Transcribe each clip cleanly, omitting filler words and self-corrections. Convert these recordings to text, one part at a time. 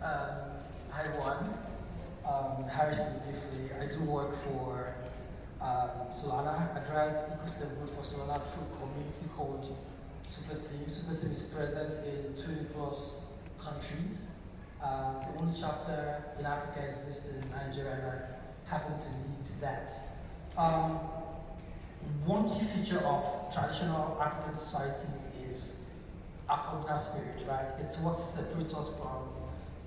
Hi everyone. Harrison briefly. I do work for Solana. I drive ecosystem good for Solana through a community called Super Team. Super Team is present in 20 plus countries. The only chapter in Africa exists in Nigeria, and I happen to lead that. One key feature of traditional African societies is our communal spirit, right? It's what separates us from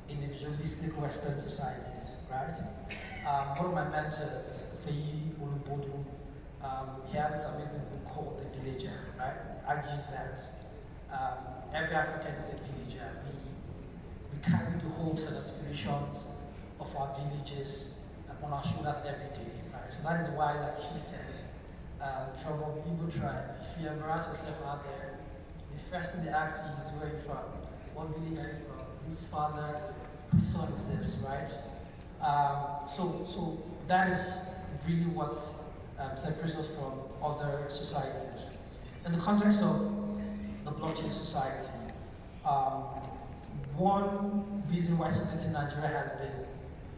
individualistic Western societies, right? One of my mentors, Feyi Olubodu, he has this amazing book called The Villager, right? Argues that every African is a villager. We carry the hopes and aspirations of our villages on our shoulders every day, right? So that is why, like she said, from an Igbo tribe, if you embarrass yourself out there, the first thing they ask you is where you're from, what village are you from, whose father, whose son is this, right? So that is really what separates us from other societies. In the context of the blockchain society, one reason why Soviet Nigeria has been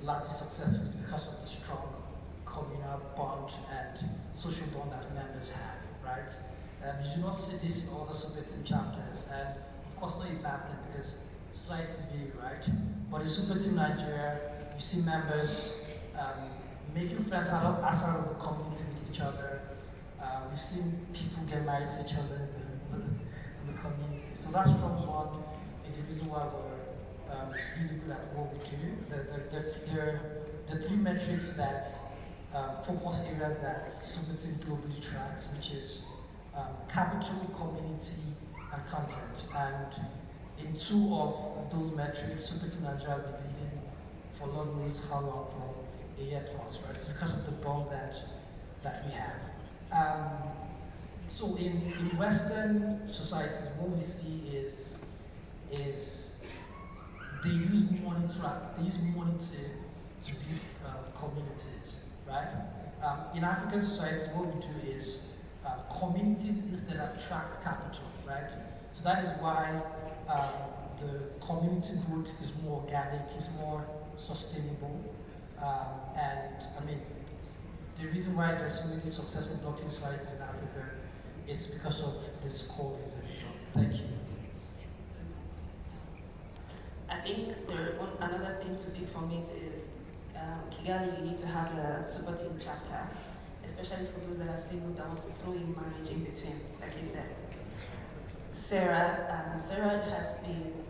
largely successful is because of the strong communal bond and social bond that members have, right? You do not see this in other Soviet chapters, and of course not in bad thing because societies vary, right? But in Soviet Nigeria, you see members making friends outside of the community with each other. We've seen people get married to each other in the community. So that strong bond is the reason why we're really good at what we do. The three metrics that focus areas that Soviet globally tracks, which is capital, community, and content. And in two of those metrics, Soviet Nigeria has been leading for Lord knows how long, for a year plus, right? It's because of the bond that we have. So in Western societies, what we see is they use money to build communities, right? In African societies, what we do is communities instead attract capital, right? So that is why the community growth is more organic, is more sustainable, and I mean, the reason why there's so many successful blockchain societies in Africa is because of this core reason. So, thank you. I think another thing to pick from it is Kigali, you need to have a super team chapter, especially for those that are single that want to throw in marriage in between, like you said. Sarah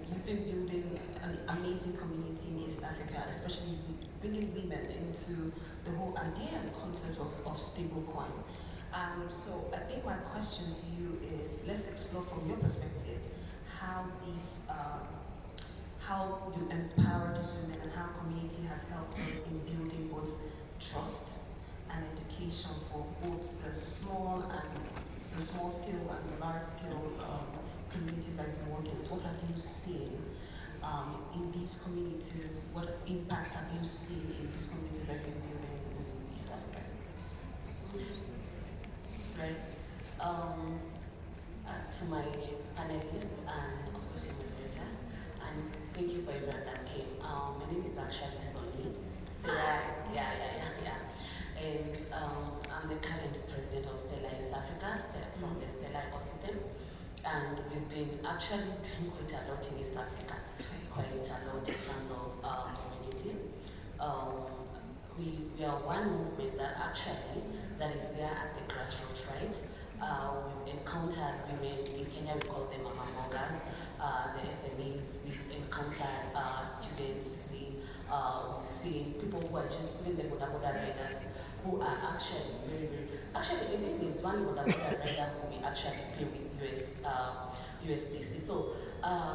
you've been building an amazing community in East Africa, especially bringing women into the whole idea and concept of stablecoin. So I think my question to you is, let's explore from your perspective how how you empower these women and how community has helped us in building both trust and education for both the small scale and the large scale communities that you're working with. What have you seen in these communities? What impacts have you seen in these communities that you're building in East Africa? That's right. To my panelists and of course your moderator, and thank you for everyone that came. My name is actually Sonny. Sarah, yeah. And I'm the current president of Stella East Africa, from the Stella ecosystem. And we've been actually doing quite a lot in East Africa, quite a lot in terms of community. We are one movement that is there at the grassroots, right? We've encountered women in Kenya, we call them Mamangas, the SMEs, we've encountered students, we see people who are just even the Boda riders who are actually I think there's one Boda rider who we actually pay with USDC. So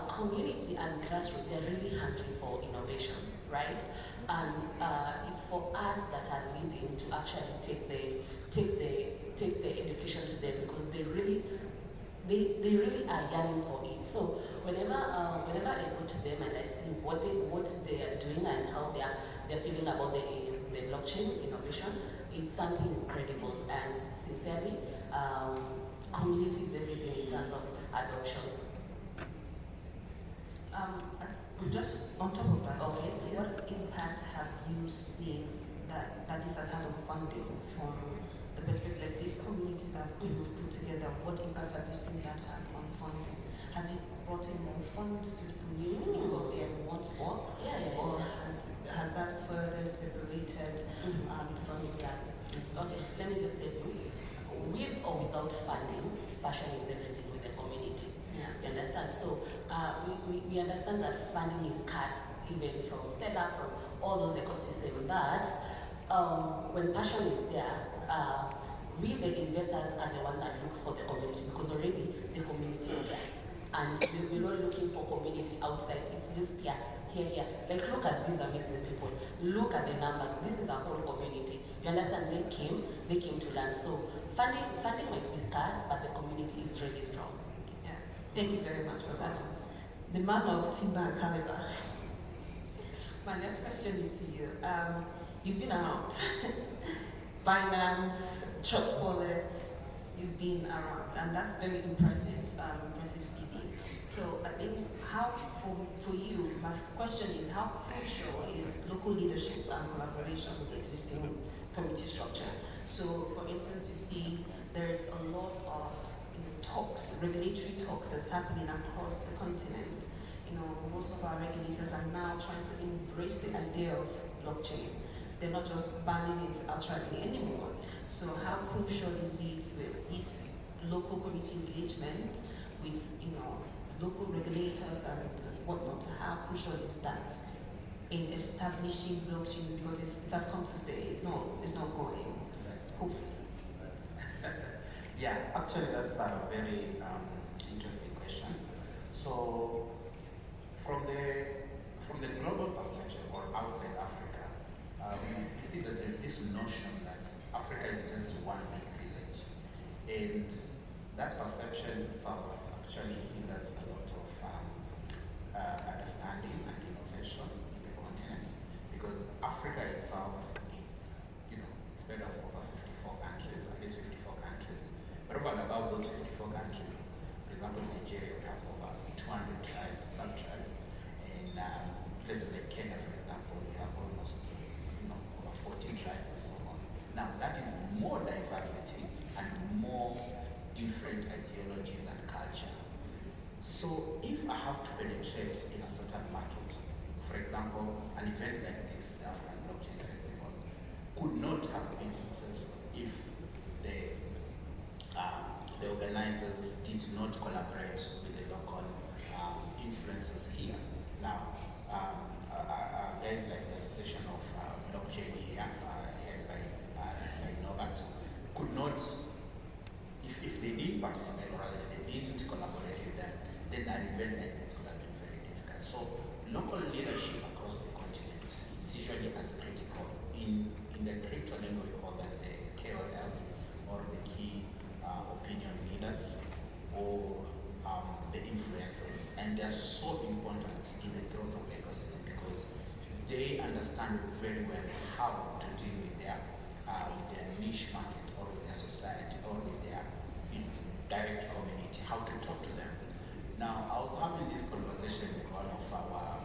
community and grassroots, they're really hungry for innovation, right? And it's for us that are leading to actually take the education to them, because they really are yearning for it. So whenever I go to them and I see what they are doing and how they're feeling about the blockchain innovation, it's something incredible. And sincerely, community is everything in terms of adoption. Just on top of that, Okay, please. what impact have you seen that this has had on funding from the perspective like these communities that have been put together? What impact have you seen that have on funding? Has it brought in more funds to the community because they are one spot? Yeah, yeah, Or yeah. has that further separated funding gap? Okay, so let me just tell you, with or without funding, passion is everything with the community. Yeah. You understand? So we understand that funding is scarce, even from Stella, from all those ecosystems. But when passion is there, we the investors are the one that looks for the community because already the community is there. And we're not looking for community outside, it's just here, here, here. Like look at these amazing people. Look at the numbers. This is a whole community. You understand? They came to learn. So funding might be scarce, but the community is really strong. Yeah. Thank you very much for that. The man of timber and caliber. My next question is to you. You've been around. Binance, Trust Wallet, you've been around, and that's very impressive, impressive CV. So I think how, for you, my question is how crucial is local leadership and collaboration with the existing community structure? So for instance, you see there's a lot of talks, regulatory talks that's happening across the continent. Most of our regulators are now trying to embrace the idea of blockchain. They're not just banning it outrightly anymore. So how crucial is it with this local community engagement with local regulators and whatnot? How crucial is that in establishing blockchain because it has come to stay? It's not going. Hopefully. Yeah, actually that's a very interesting question. So from the global perspective or outside Africa, you see that there's this notion that Africa is just one big village, and that perception itself actually hinders a lot of understanding and innovation in the continent, because Africa itself is, it's made of over 54 countries, at least 54 countries. But over and above those 54 countries, for example, Nigeria would have over 200 tribes, sub-tribes, and places like Kenya, for example, we have almost over 14 tribes and so on. Now, that is more diversity and more different ideologies and culture. So if I have to penetrate in a certain market, for example, an event like this, the African Blockchain Festival, could not have been successful if the organizers did not collaborate with the local influencers here. Now, guys like the Association of Blockchain here, headed by Novat, could not, if they didn't participate or if they didn't collaborate with them, then an event like this could have been very difficult. So local leadership across the continent is usually as critical. In the crypto lingo, we call them the KOLs, or the key opinion leaders, or the influencers, and they're so important in the growth of the ecosystem because they understand very well how to deal with their niche market or with their society or with their direct community, how to talk to them. Now, I was having this conversation with one of our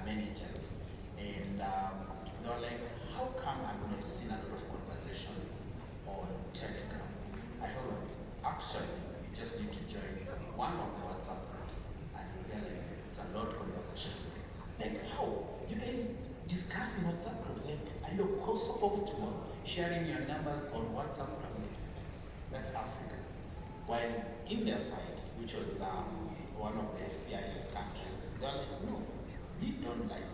managers, and they were like, how come I'm not seeing a lot of conversations on Telegram? I told them, actually, you just need to join one of the WhatsApp groups and you realize it's a lot of conversations. Like, how? You guys discuss in WhatsApp group? Like, are you supposed to sharing your numbers on WhatsApp group? That's Africa. While in their side, which was one of the CIS countries, they're like, no, we don't like